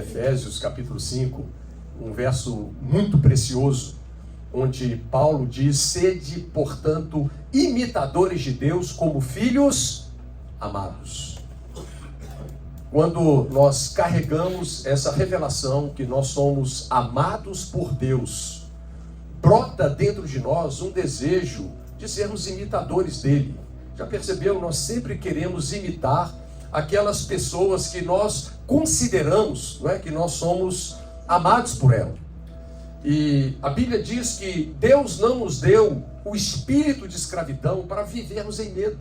Efésios capítulo 5, um verso muito precioso, onde Paulo diz: sede, portanto, imitadores de Deus como filhos amados. Quando nós carregamos essa revelação que nós somos amados por Deus, brota dentro de nós um desejo de sermos imitadores dele. Já perceberam? Nós sempre queremos imitar aquelas pessoas que nós consideramos, não é, que nós somos amados por ela. E a Bíblia diz que Deus não nos deu o espírito de escravidão para vivermos em medo,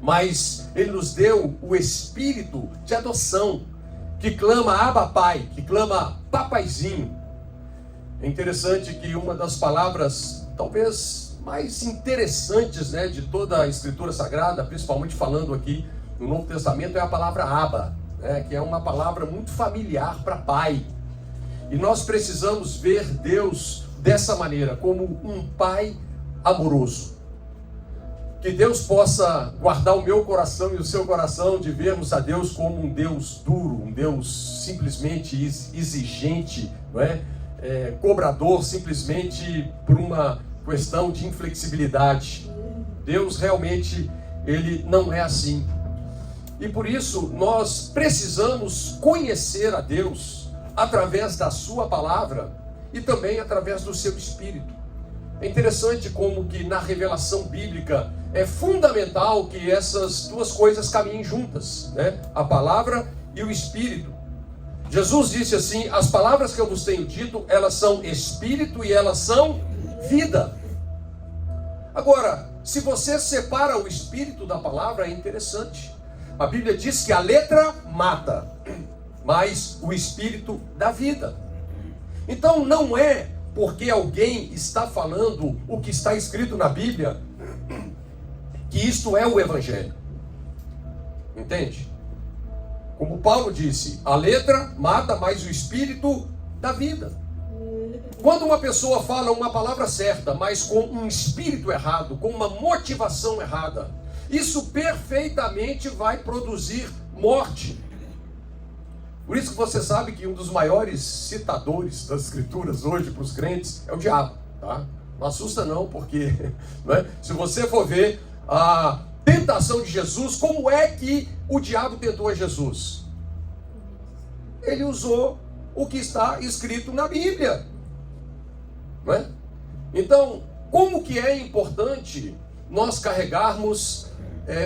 mas Ele nos deu o espírito de adoção, que clama Abba Pai, que clama Papaizinho. É interessante que uma das palavras talvez mais interessantes, né, de toda a Escritura Sagrada, principalmente falando aqui no Novo Testamento, é a palavra Abba, né, que é uma palavra muito familiar para pai. E nós precisamos ver Deus dessa maneira, como um pai amoroso. Que Deus possa guardar o meu coração e o seu coração de vermos a Deus como um Deus duro, um Deus simplesmente exigente, não é? Cobrador simplesmente por uma questão de inflexibilidade. Deus realmente, Ele não é assim. E por isso nós precisamos conhecer a Deus através da sua palavra e também através do seu Espírito. É interessante como que na revelação bíblica é fundamental que essas duas coisas caminhem juntas, né? A palavra e o Espírito. Jesus disse assim: as palavras que eu vos tenho dito, elas são Espírito e elas são vida. Agora, se você separa o Espírito da palavra, é interessante. A Bíblia diz que a letra mata, mas o Espírito dá vida. Então não é porque alguém está falando o que está escrito na Bíblia que isto é o Evangelho. Entende? Como Paulo disse, a letra mata, mas o Espírito dá vida. Quando uma pessoa fala uma palavra certa, mas com um espírito errado, com uma motivação errada, isso perfeitamente vai produzir morte. Por isso que você sabe que um dos maiores citadores das Escrituras hoje para os crentes é o diabo, tá? Não assusta não, porque não é? Se você for ver a tentação de Jesus, como é que o diabo tentou a Jesus? Ele usou o que está escrito na Bíblia, não é? Então, como que é importante nós carregarmos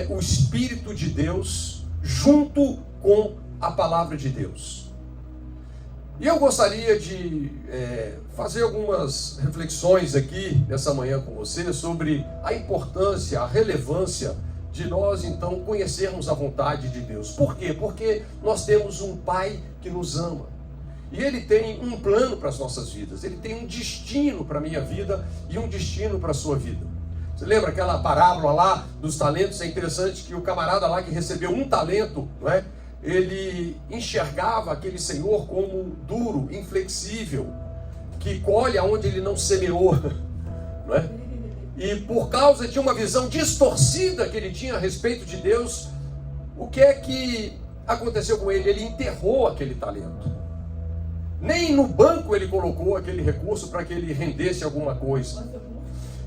o Espírito de Deus junto com a palavra de Deus? E eu gostaria de fazer algumas reflexões aqui nessa manhã com você sobre a importância, a relevância de nós então conhecermos a vontade de Deus. Por quê? Porque nós temos um Pai que nos ama. E Ele tem um plano para as nossas vidas. Ele tem um destino para a minha vida e um destino para a sua vida. Você lembra aquela parábola lá dos talentos? É interessante que o camarada lá que recebeu um talento, não é? Ele enxergava aquele senhor como duro, inflexível, que colhe aonde ele não semeou, não é? E por causa de uma visão distorcida que ele tinha a respeito de Deus, o que é que aconteceu com ele? Ele enterrou aquele talento. Nem no banco ele colocou aquele recurso para que ele rendesse alguma coisa.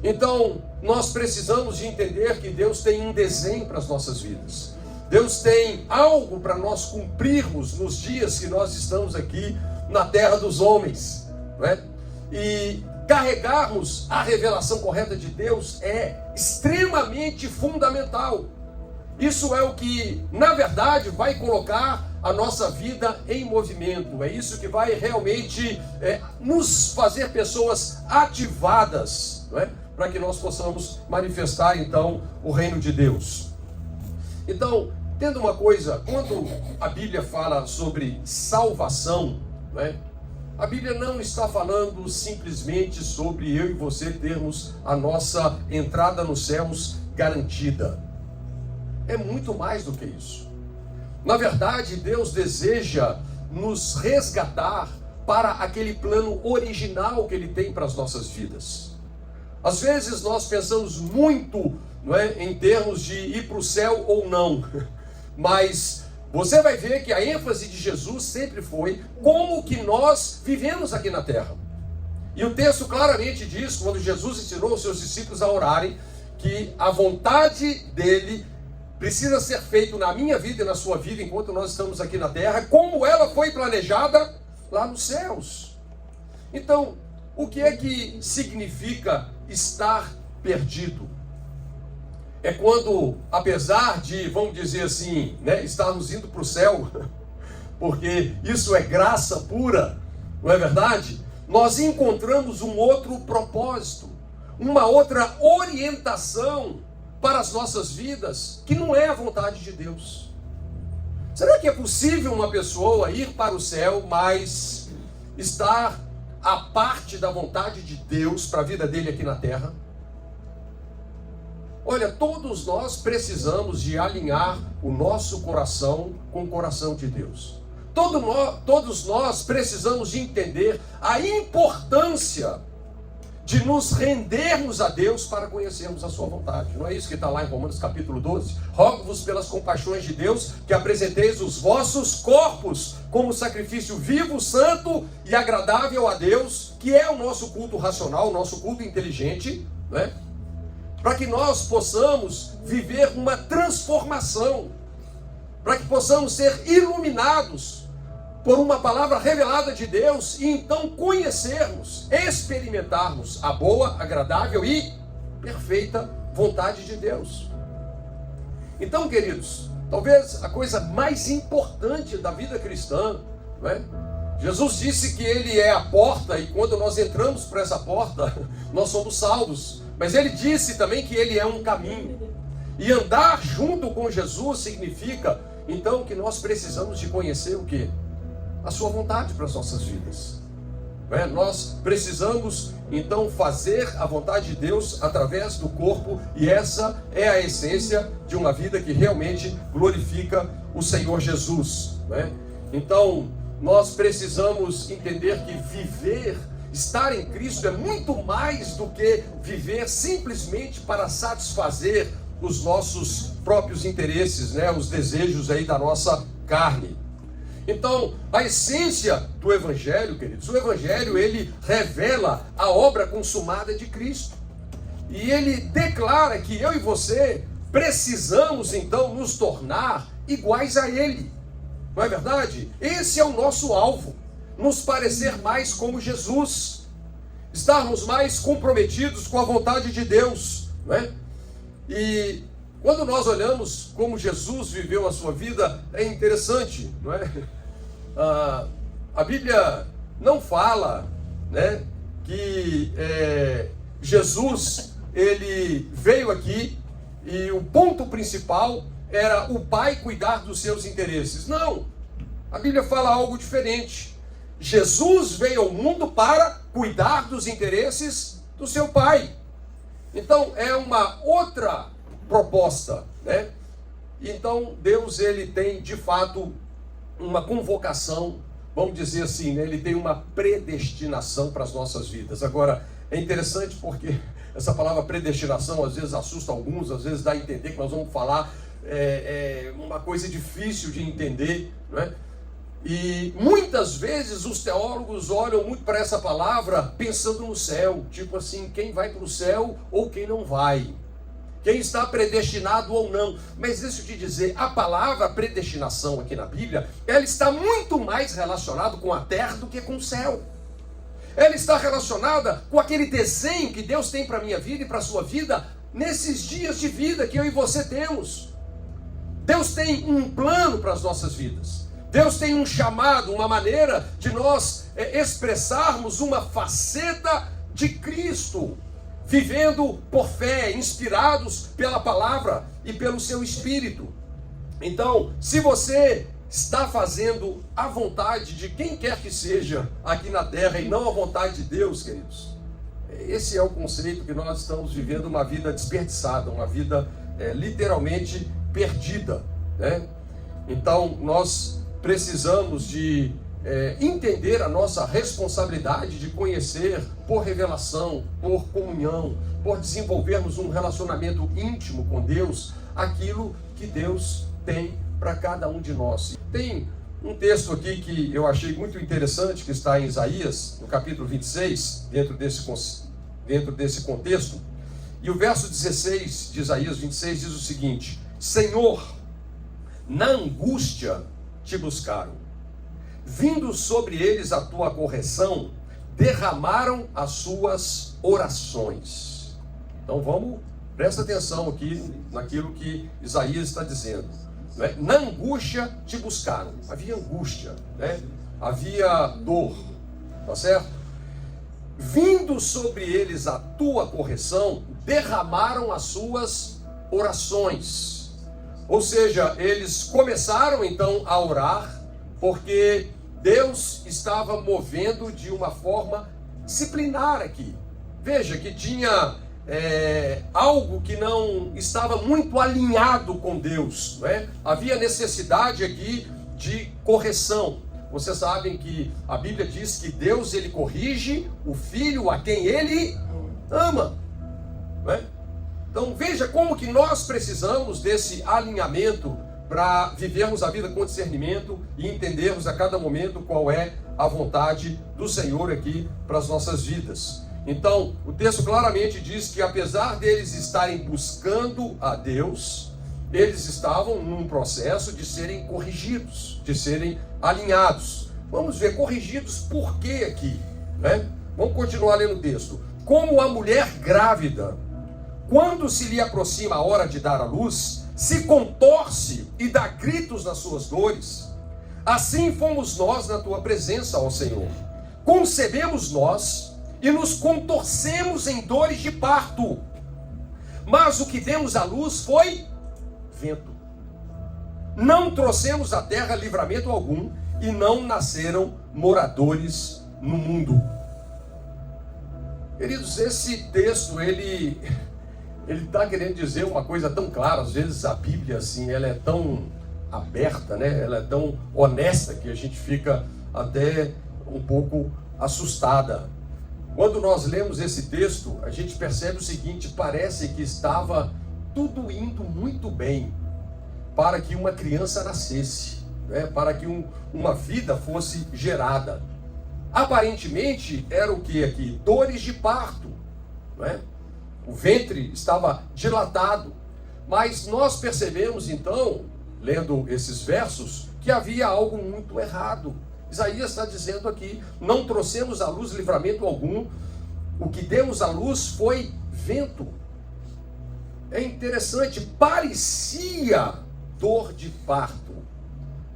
Então, nós precisamos de entender que Deus tem um desenho para as nossas vidas. Deus tem algo para nós cumprirmos nos dias que nós estamos aqui na terra dos homens, não é? E carregarmos a revelação correta de Deus é extremamente fundamental. Isso é o que, na verdade, vai colocar a nossa vida em movimento. É isso que vai realmente nos fazer pessoas ativadas, não é? Para que nós possamos manifestar, então, o reino de Deus. Então, tendo uma coisa, quando a Bíblia fala sobre salvação, não é? A Bíblia não está falando simplesmente sobre eu e você termos a nossa entrada nos céus garantida. É muito mais do que isso. Na verdade, Deus deseja nos resgatar para aquele plano original que Ele tem para as nossas vidas. Às vezes nós pensamos muito, não é, em termos de ir para o céu ou não, mas você vai ver que a ênfase de Jesus sempre foi como que nós vivemos aqui na terra. E o texto claramente diz, quando Jesus ensinou os seus discípulos a orarem, que a vontade dele precisa ser feita na minha vida e na sua vida, enquanto nós estamos aqui na terra, como ela foi planejada lá nos céus. Então, o que é que significa estar perdido? É quando, apesar de, vamos dizer assim, estarmos indo para o céu, porque isso é graça pura, não é verdade? Nós encontramos um outro propósito, uma outra orientação para as nossas vidas, que não é a vontade de Deus. Será que é possível uma pessoa ir para o céu, mas estar à parte da vontade de Deus para a vida dele aqui na terra? Olha, todos nós precisamos de alinhar o nosso coração com o coração de Deus. Todos nós precisamos de entender a importância de nos rendermos a Deus para conhecermos a sua vontade. Não é isso que está lá em Romanos capítulo 12? Rogo-vos pelas compaixões de Deus que apresenteis os vossos corpos como sacrifício vivo, santo e agradável a Deus, que é o nosso culto racional, o nosso culto inteligente, né? Para que nós possamos viver uma transformação, para que possamos ser iluminados por uma palavra revelada de Deus e então conhecermos, experimentarmos a boa, agradável e perfeita vontade de Deus. Então, queridos, talvez a coisa mais importante da vida cristã, não é? Jesus disse que Ele é a porta e quando nós entramos por essa porta, nós somos salvos. Mas Ele disse também que Ele é um caminho. E andar junto com Jesus significa, então, que nós precisamos de conhecer o quê? A sua vontade para as nossas vidas. Nós precisamos, então, fazer a vontade de Deus através do corpo. E essa é a essência de uma vida que realmente glorifica o Senhor Jesus. Então, nós precisamos entender que viver, estar em Cristo é muito mais do que viver simplesmente para satisfazer os nossos próprios interesses, os desejos aí da nossa carne. Então, a essência do Evangelho, queridos, o Evangelho, ele revela a obra consumada de Cristo. E ele declara que eu e você precisamos, então, nos tornar iguais a Ele. Não é verdade? Esse é o nosso alvo. Nos parecer mais como Jesus. Estarmos mais comprometidos com a vontade de Deus. E quando nós olhamos como Jesus viveu a sua vida, é interessante, não é? A Bíblia não fala, que Jesus, ele veio aqui e o ponto principal era o Pai cuidar dos seus interesses. Não, a Bíblia fala algo diferente. Jesus veio ao mundo para cuidar dos interesses do seu Pai. Então, é uma outra proposta, Então, Deus, ele tem, de fato, uma convocação, vamos dizer assim, Ele tem uma predestinação para as nossas vidas. Agora, é interessante porque essa palavra predestinação, às vezes assusta alguns, às vezes dá a entender que nós vamos falar uma coisa difícil de entender, E muitas vezes os teólogos olham muito para essa palavra pensando no céu, tipo assim, quem vai para o céu ou quem não vai, quem está predestinado ou não. Mas deixa eu te dizer, a palavra predestinação aqui na Bíblia, ela está muito mais relacionada com a terra do que com o céu. Ela está relacionada com aquele desenho que Deus tem para a minha vida e para a sua vida, nesses dias de vida que eu e você temos. Deus tem um plano para as nossas vidas. Deus tem um chamado, uma maneira de nós expressarmos uma faceta de Cristo, vivendo por fé, inspirados pela palavra e pelo seu Espírito. Então, se você está fazendo a vontade de quem quer que seja aqui na terra e não a vontade de Deus, queridos, esse é o conceito que nós estamos vivendo, uma vida desperdiçada, uma vida literalmente perdida, Então, nós precisamos de entender a nossa responsabilidade de conhecer por revelação, por comunhão, por desenvolvermos um relacionamento íntimo com Deus, aquilo que Deus tem para cada um de nós. Tem um texto aqui que eu achei muito interessante, que está em Isaías, no capítulo 26, dentro desse contexto. E o verso 16 de Isaías 26 diz o seguinte: Senhor, na angústia te buscaram, vindo sobre eles a tua correção, derramaram as suas orações. Então presta atenção aqui naquilo que Isaías está dizendo. Né? Na angústia te buscaram. Havia angústia, né? Havia dor, tá certo? Vindo sobre eles a tua correção, derramaram as suas orações. Ou seja, eles começaram então a orar, porque Deus estava movendo de uma forma disciplinar aqui. Veja que tinha algo que não estava muito alinhado com Deus, né? Havia necessidade aqui de correção. Vocês sabem que a Bíblia diz que Deus, ele corrige o filho a quem ele ama, né? Então veja como que nós precisamos desse alinhamento para vivermos a vida com discernimento e entendermos a cada momento qual é a vontade do Senhor aqui para as nossas vidas. Então, o texto claramente diz que apesar deles estarem buscando a Deus, eles estavam num processo de serem corrigidos, de serem alinhados. Vamos ver, corrigidos por quê aqui, né? Vamos continuar lendo o texto. Como a mulher grávida, quando se lhe aproxima a hora de dar à luz, se contorce e dá gritos nas suas dores, assim fomos nós na tua presença, ó Senhor. Concebemos nós e nos contorcemos em dores de parto, mas o que demos à luz foi vento. Não trouxemos à terra livramento algum, e não nasceram moradores no mundo. Queridos, esse texto, ele está querendo dizer uma coisa tão clara. Às vezes a Bíblia, assim, ela é tão aberta, né? Ela é tão honesta que a gente fica até um pouco assustada. Quando nós lemos esse texto, a gente percebe o seguinte: parece que estava tudo indo muito bem para que uma criança nascesse, né? Para que uma vida fosse gerada. Aparentemente era o que aqui? Dores de parto, né? O ventre estava dilatado. Mas nós percebemos então, lendo esses versos, que havia algo muito errado. Isaías está dizendo aqui: não trouxemos à luz livramento algum, o que demos à luz foi vento. É interessante, parecia dor de parto,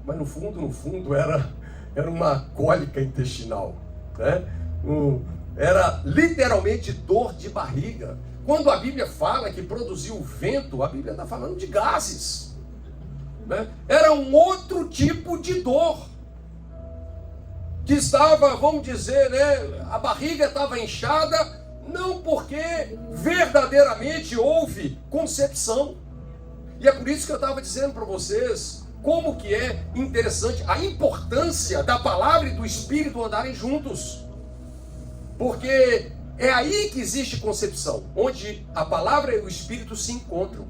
mas no fundo era uma cólica intestinal, né? Era literalmente dor de barriga. Quando a Bíblia fala que produziu vento, a Bíblia está falando de gases, né? Era um outro tipo de dor, que estava, vamos dizer, né, a barriga estava inchada, não porque verdadeiramente houve concepção. E é por isso que eu estava dizendo para vocês como que é interessante a importância da palavra e do Espírito andarem juntos. Porque é aí que existe concepção, onde a palavra e o Espírito se encontram.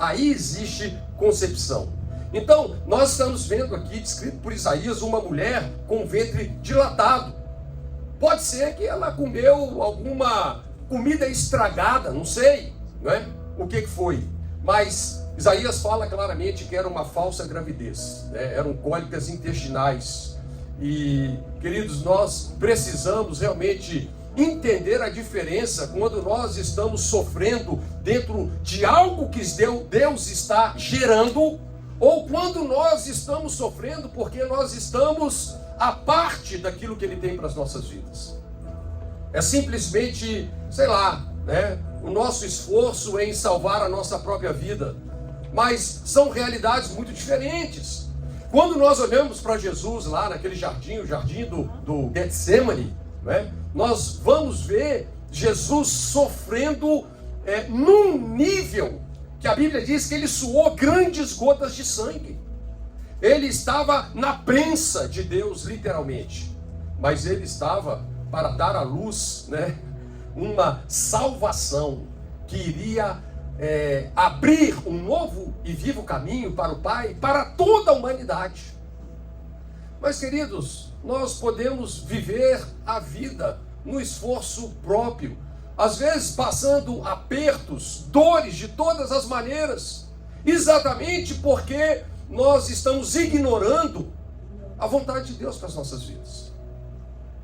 Aí existe concepção. Então, nós estamos vendo aqui, descrito por Isaías, uma mulher com o ventre dilatado. Pode ser que ela comeu alguma comida estragada, não sei, né? O que foi. Mas Isaías fala claramente que era uma falsa gravidez, né? Eram cólicas intestinais. E, queridos, nós precisamos realmente entender a diferença quando nós estamos sofrendo dentro de algo que Deus está gerando, ou quando nós estamos sofrendo porque nós estamos à parte daquilo que Ele tem para as nossas vidas. É simplesmente, sei lá, né, o nosso esforço em salvar a nossa própria vida. Mas são realidades muito diferentes. Quando nós olhamos para Jesus lá naquele jardim, o jardim do Getsemane, né, nós vamos ver Jesus sofrendo num nível que a Bíblia diz que ele suou grandes gotas de sangue. Ele estava na prensa de Deus, literalmente. Mas ele estava para dar à luz, né, uma salvação que iria abrir um novo e vivo caminho para o Pai, para toda a humanidade. Mas, queridos, nós podemos viver a vida no esforço próprio, às vezes passando apertos, dores de todas as maneiras, exatamente porque nós estamos ignorando a vontade de Deus para as nossas vidas.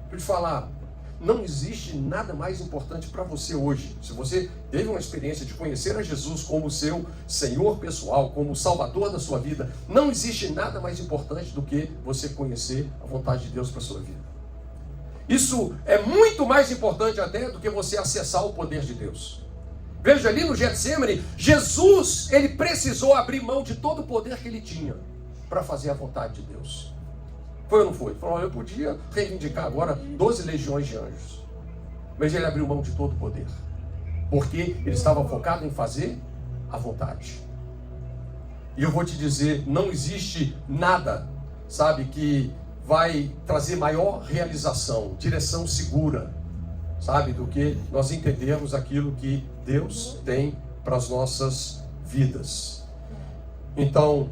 Deixa eu te falar, não existe nada mais importante para você hoje. Se você teve uma experiência de conhecer a Jesus como seu Senhor pessoal, como Salvador da sua vida, não existe nada mais importante do que você conhecer a vontade de Deus para a sua vida. Isso é muito mais importante até do que você acessar o poder de Deus. Veja ali no Getsemane, Jesus, ele precisou abrir mão de todo o poder que ele tinha para fazer a vontade de Deus. Foi ou não foi? Falou, eu podia reivindicar agora 12 legiões de anjos. Mas ele abriu mão de todo o poder. Porque ele estava focado em fazer a vontade. E eu vou te dizer, não existe nada, sabe, que vai trazer maior realização, direção segura, sabe, do que nós entendermos aquilo que Deus tem para as nossas vidas. Então,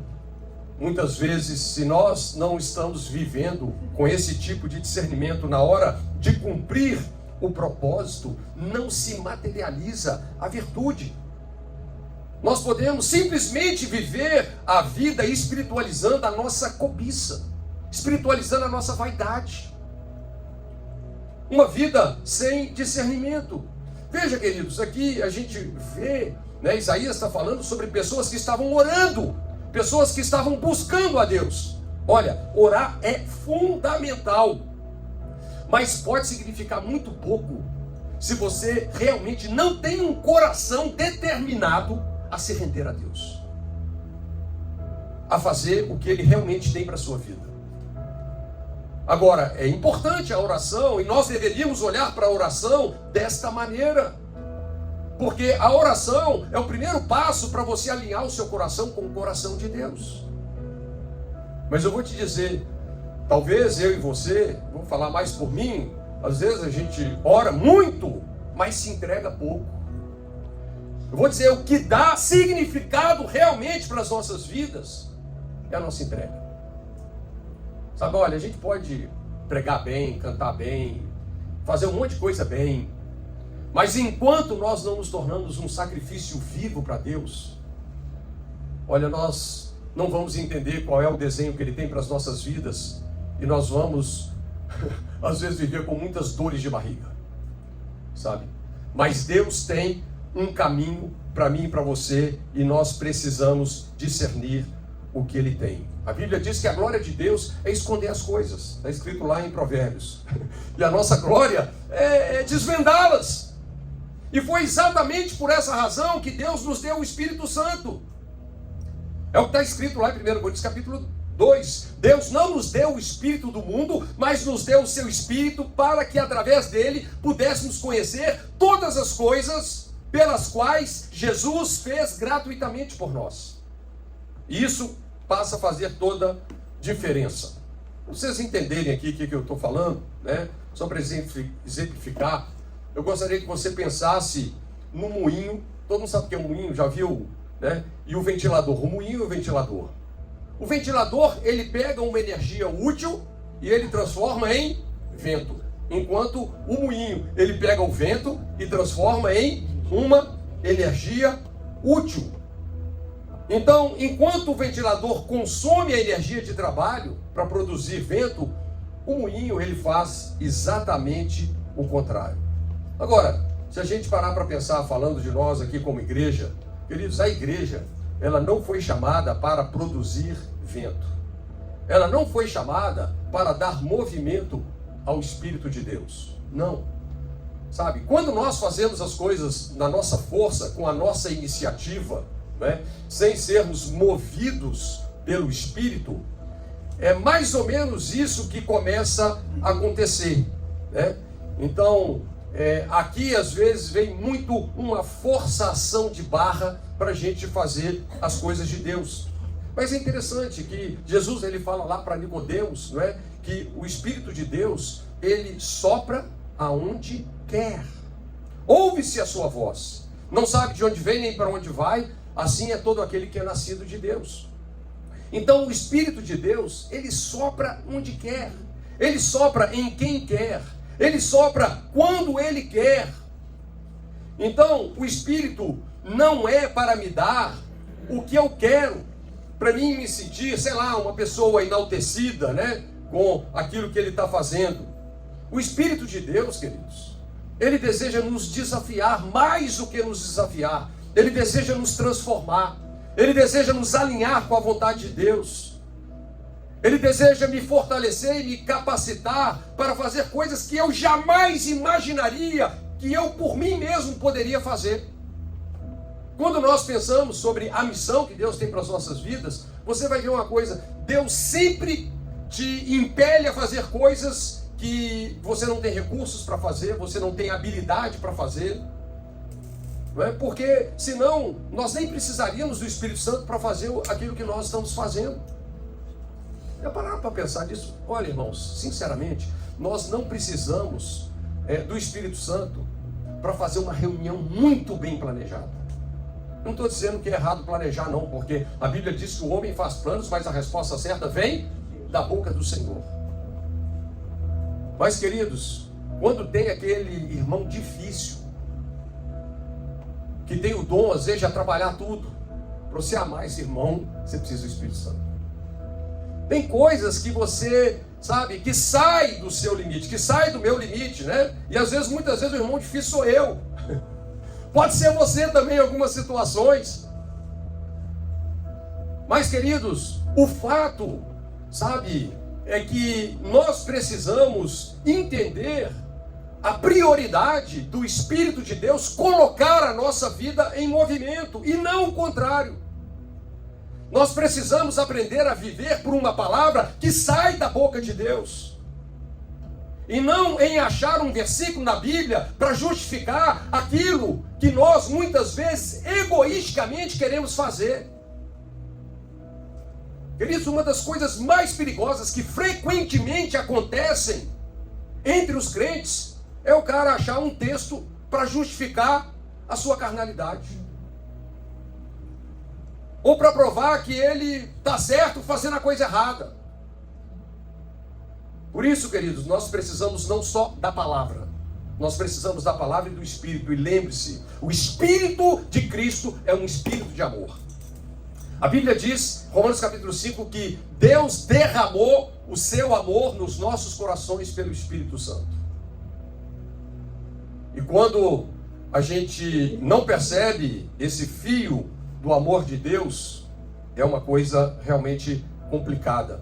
muitas vezes, se nós não estamos vivendo com esse tipo de discernimento na hora de cumprir o propósito, não se materializa a virtude. Nós podemos simplesmente viver a vida espiritualizando a nossa cobiça, espiritualizando a nossa vaidade. Uma vida sem discernimento. Veja, queridos, aqui a gente vê, né, Isaías está falando sobre pessoas que estavam orando, pessoas que estavam buscando a Deus. Olha, orar é fundamental, mas pode significar muito pouco se você realmente não tem um coração determinado a se render a Deus, a fazer o que Ele realmente tem para a sua vida. Agora, é importante a oração e nós deveríamos olhar para a oração desta maneira. Porque a oração é o primeiro passo para você alinhar o seu coração com o coração de Deus. Mas eu vou te dizer, talvez eu e você, vou falar mais por mim, às vezes a gente ora muito, mas se entrega pouco. Eu vou dizer, o que dá significado realmente para as nossas vidas é a nossa entrega. Sabe, olha, a gente pode pregar bem, cantar bem, fazer um monte de coisa bem, mas enquanto nós não nos tornamos um sacrifício vivo para Deus, olha, nós não vamos entender qual é o desenho que Ele tem para as nossas vidas, e nós vamos, às vezes, viver com muitas dores de barriga, sabe? Mas Deus tem um caminho para mim e para você, e nós precisamos discernir o que Ele tem. A Bíblia diz que a glória de Deus é esconder as coisas, está escrito lá em Provérbios, e a nossa glória é desvendá-las. E foi exatamente por essa razão que Deus nos deu o Espírito Santo. É o que está escrito lá em 1 Coríntios capítulo 2. Deus não nos deu o Espírito do mundo, mas nos deu o seu Espírito para que através dele pudéssemos conhecer todas as coisas pelas quais Jesus fez gratuitamente por nós. E isso passa a fazer toda diferença. Para vocês entenderem aqui o que eu estou falando, né? Só para exemplificar, eu gostaria que você pensasse no moinho. Todo mundo sabe o que é um moinho, já viu, né? E o ventilador, o moinho e o ventilador. O ventilador, ele pega uma energia útil e ele transforma em vento. Enquanto o moinho, ele pega o vento e transforma em uma energia útil. Então, enquanto o ventilador consome a energia de trabalho para produzir vento, o moinho, ele faz exatamente o contrário. Agora, se a gente parar para pensar, falando de nós aqui como igreja, queridos, a igreja, ela não foi chamada para produzir vento. Ela não foi chamada para dar movimento ao Espírito de Deus. Não. Sabe, quando nós fazemos as coisas na nossa força, com a nossa iniciativa, né, sem sermos movidos pelo Espírito, é mais ou menos isso que começa a acontecer, né? Então, aqui às vezes vem muito uma forçação de barra para a gente fazer as coisas de Deus. Mas é interessante que Jesus, ele fala lá para Nicodemos, não é? Que o Espírito de Deus, ele sopra aonde quer. Ouve-se a sua voz, não sabe de onde vem nem para onde vai, assim é todo aquele que é nascido de Deus. Então o Espírito de Deus, ele sopra onde quer, ele sopra em quem quer, ele sopra quando ele quer. Então o Espírito não é para me dar o que eu quero, para mim me sentir, sei lá, uma pessoa enaltecida, né, com aquilo que ele está fazendo. O Espírito de Deus, queridos, ele deseja nos desafiar mais do que nos desafiar. Ele deseja nos transformar. Ele deseja nos alinhar com a vontade de Deus. Ele deseja me fortalecer e me capacitar para fazer coisas que eu jamais imaginaria que eu por mim mesmo poderia fazer. Quando nós pensamos sobre a missão que Deus tem para as nossas vidas, você vai ver uma coisa: Deus sempre te impele a fazer coisas que você não tem recursos para fazer, você não tem habilidade para fazer. Não é? Porque senão nós nem precisaríamos do Espírito Santo para fazer aquilo que nós estamos fazendo. Já pararam para pensar nisso? Olha, irmãos, sinceramente, nós não precisamos do Espírito Santo para fazer uma reunião muito bem planejada. Não estou dizendo que é errado planejar, não, porque a Bíblia diz que o homem faz planos, mas a resposta certa vem da boca do Senhor. Mas, queridos, quando tem aquele irmão difícil, que tem o dom, às vezes, de trabalhar tudo, para você amar esse irmão, você precisa do Espírito Santo. Tem coisas que você, sabe, que sai do seu limite, que sai do meu limite, né? E às vezes, muitas vezes, o irmão difícil sou eu. Pode ser você também em algumas situações. Mas, queridos, o fato, sabe, é que nós precisamos entender a prioridade do Espírito de Deus colocar a nossa vida em movimento, e não o contrário. Nós precisamos aprender a viver por uma palavra que sai da boca de Deus, e não em achar um versículo na Bíblia para justificar aquilo que nós muitas vezes egoisticamente queremos fazer. Queridos, uma das coisas mais perigosas que frequentemente acontecem entre os crentes é o cara achar um texto para justificar a sua carnalidade, ou para provar que ele está certo fazendo a coisa errada. Por isso, queridos, nós precisamos não só da palavra, nós precisamos da palavra e do Espírito. E lembre-se, o Espírito de Cristo é um Espírito de amor. A Bíblia diz, Romanos capítulo 5, que Deus derramou o seu amor nos nossos corações pelo Espírito Santo. E quando a gente não percebe esse fio do amor de Deus, é uma coisa realmente complicada.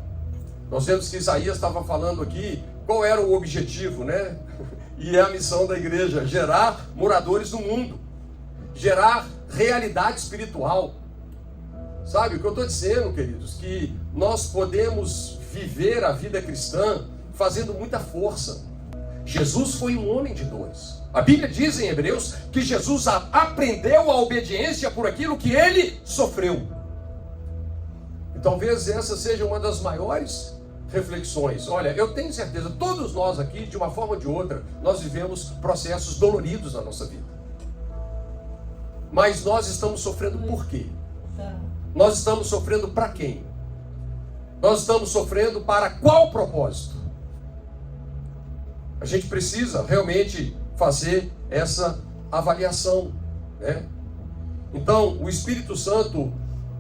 Nós vemos que Isaías estava falando aqui qual era o objetivo, né? E é a missão da igreja: gerar moradores do mundo, gerar realidade espiritual. Sabe o que eu estou dizendo, queridos? Que nós podemos viver a vida cristã fazendo muita força. Jesus foi um homem de dores. A Bíblia diz em Hebreus que Jesus aprendeu a obediência por aquilo que ele sofreu. E talvez essa seja uma das maiores reflexões. Olha, eu tenho certeza, todos nós aqui, de uma forma ou de outra, nós vivemos processos doloridos na nossa vida. Mas nós estamos sofrendo por quê? Nós estamos sofrendo para quem? Nós estamos sofrendo para qual propósito? A gente precisa realmente fazer essa avaliação, né? Então, o Espírito Santo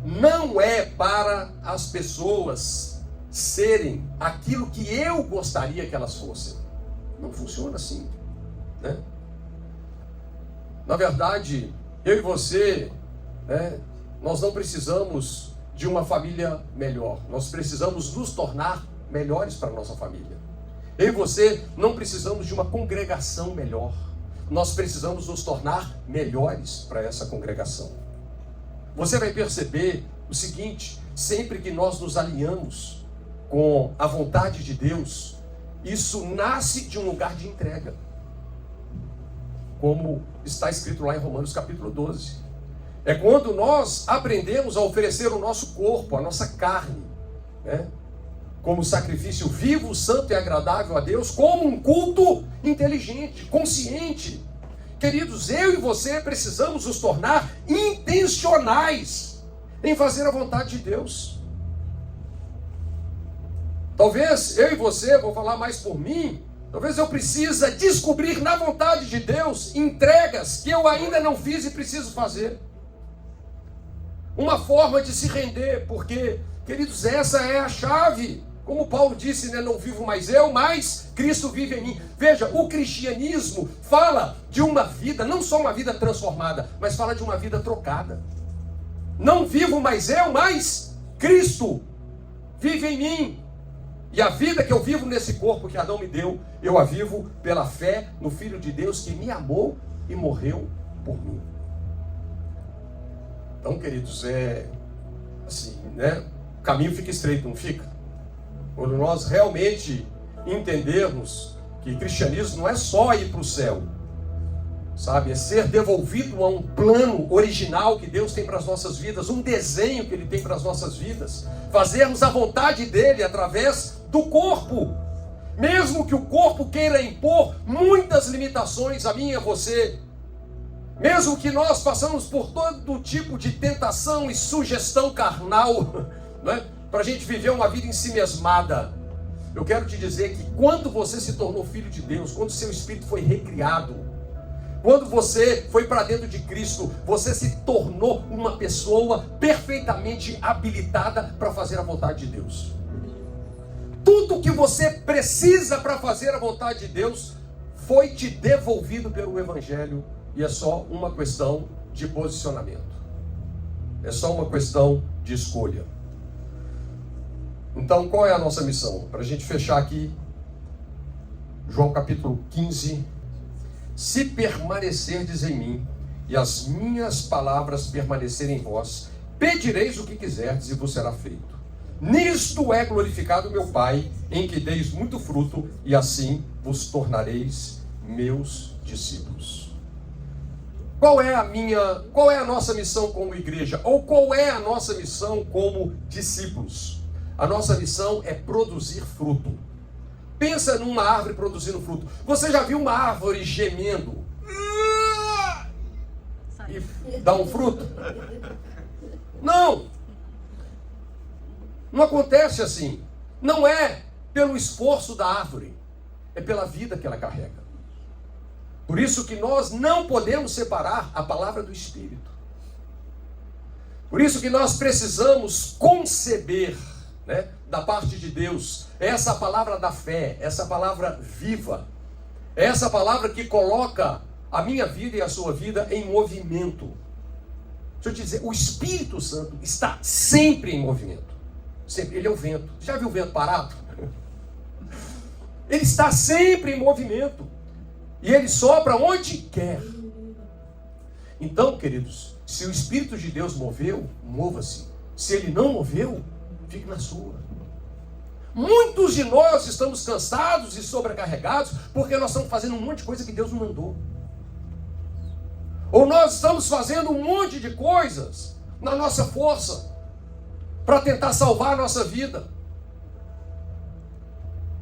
não é para as pessoas serem aquilo que eu gostaria que elas fossem. Não funciona assim, né? Na verdade, eu e você, né, nós não precisamos de uma família melhor. Nós precisamos nos tornar melhores para a nossa família. Eu e você não precisamos de uma congregação melhor. Nós precisamos nos tornar melhores para essa congregação. Você vai perceber o seguinte: sempre que nós nos alinhamos com a vontade de Deus, isso nasce de um lugar de entrega, como está escrito lá em Romanos capítulo 12. É quando nós aprendemos a oferecer o nosso corpo, a nossa carne, né, como sacrifício vivo, santo e agradável a Deus, como um culto inteligente, consciente, Queridos, eu e você precisamos nos tornar intencionais em fazer a vontade de Deus. Talvez eu e você, vou falar mais por mim, talvez eu precise descobrir na vontade de Deus entregas que eu ainda não fiz e preciso fazer. Uma forma de se render, porque, queridos, essa é a chave. Como Paulo disse, né, não vivo mais eu, mas Cristo vive em mim. Veja, o cristianismo fala de uma vida, não só uma vida transformada, mas fala de uma vida trocada. Não vivo mais eu, mas Cristo vive em mim. E a vida que eu vivo nesse corpo que Adão me deu, eu a vivo pela fé no Filho de Deus que me amou e morreu por mim. Então, queridos, assim, né? O caminho fica estreito, não fica? Quando nós realmente entendermos que cristianismo não é só ir para o céu, sabe? É ser devolvido a um plano original que Deus tem para as nossas vidas, um desenho que Ele tem para as nossas vidas, fazermos a vontade dEle através do corpo, mesmo que o corpo queira impor muitas limitações a mim e a você, mesmo que nós passamos por todo tipo de tentação e sugestão carnal, né, para a gente viver uma vida ensimesmada. Eu quero te dizer que quando você se tornou filho de Deus, quando seu espírito foi recriado, quando você foi para dentro de Cristo, você se tornou uma pessoa perfeitamente habilitada para fazer a vontade de Deus. Tudo que você precisa para fazer a vontade de Deus foi te devolvido pelo Evangelho, e é só uma questão de posicionamento. É só uma questão de escolha. Então, qual é a nossa missão? Para a gente fechar aqui, João capítulo 15. Se permanecerdes em mim, e as minhas palavras permanecerem em vós, pedireis o que quiserdes e vos será feito. Nisto é glorificado meu Pai, em que deis muito fruto, e assim vos tornareis meus discípulos. Qual é a nossa missão como igreja? Ou qual é a nossa missão como discípulos? A nossa missão é produzir fruto. Pensa numa árvore produzindo fruto. Você já viu uma árvore gemendo e dá um fruto? Não! Não acontece assim. Não é pelo esforço da árvore, é pela vida que ela carrega. Por isso que nós não podemos separar a palavra do Espírito. Por isso que nós precisamos conceber, né, da parte de Deus, essa palavra da fé, essa palavra viva, essa palavra que coloca a minha vida e a sua vida em movimento. Deixa eu te dizer, o Espírito Santo está sempre em movimento. Sempre. Ele é o vento. Já viu o vento parado? Ele está sempre em movimento. E ele sopra onde quer. Então, queridos, se o Espírito de Deus moveu, mova-se. Se ele não moveu, fique na sua. Muitos de nós estamos cansados e sobrecarregados porque nós estamos fazendo um monte de coisa que Deus não mandou. Ou nós estamos fazendo um monte de coisas na nossa força para tentar salvar a nossa vida.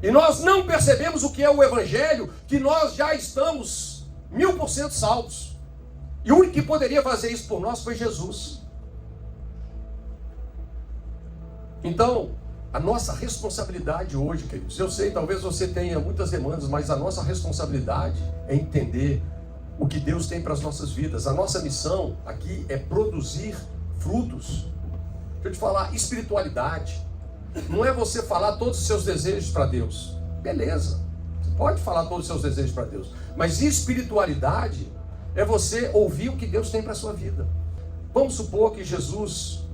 E nós não percebemos o que é o Evangelho, que nós já estamos 1000% salvos. E o único que poderia fazer isso por nós foi Jesus. Então, a nossa responsabilidade hoje, queridos, eu sei, talvez você tenha muitas demandas, mas a nossa responsabilidade é entender o que Deus tem para as nossas vidas. A nossa missão aqui é produzir frutos. Deixa eu te falar, espiritualidade não é você falar todos os seus desejos para Deus. Beleza, você pode falar todos os seus desejos para Deus, mas espiritualidade é você ouvir o que Deus tem para a sua vida. Vamos supor que Jesus,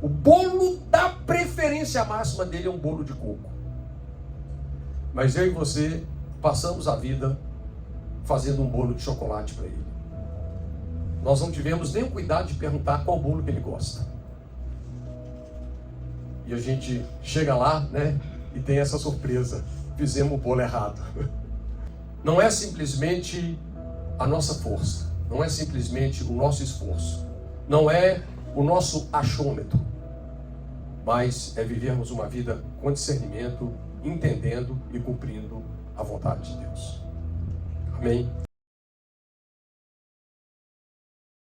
o bolo da preferência máxima dele é um bolo de coco, mas eu e você passamos a vida fazendo um bolo de chocolate para ele. Nós não tivemos nem o cuidado de perguntar qual bolo que ele gosta. E a gente chega lá, né, e tem essa surpresa. Fizemos o bolo errado. Não é simplesmente a nossa força. Não é simplesmente o nosso esforço. Não é o nosso achômetro. Mas é vivermos uma vida com discernimento, entendendo e cumprindo a vontade de Deus. Amém?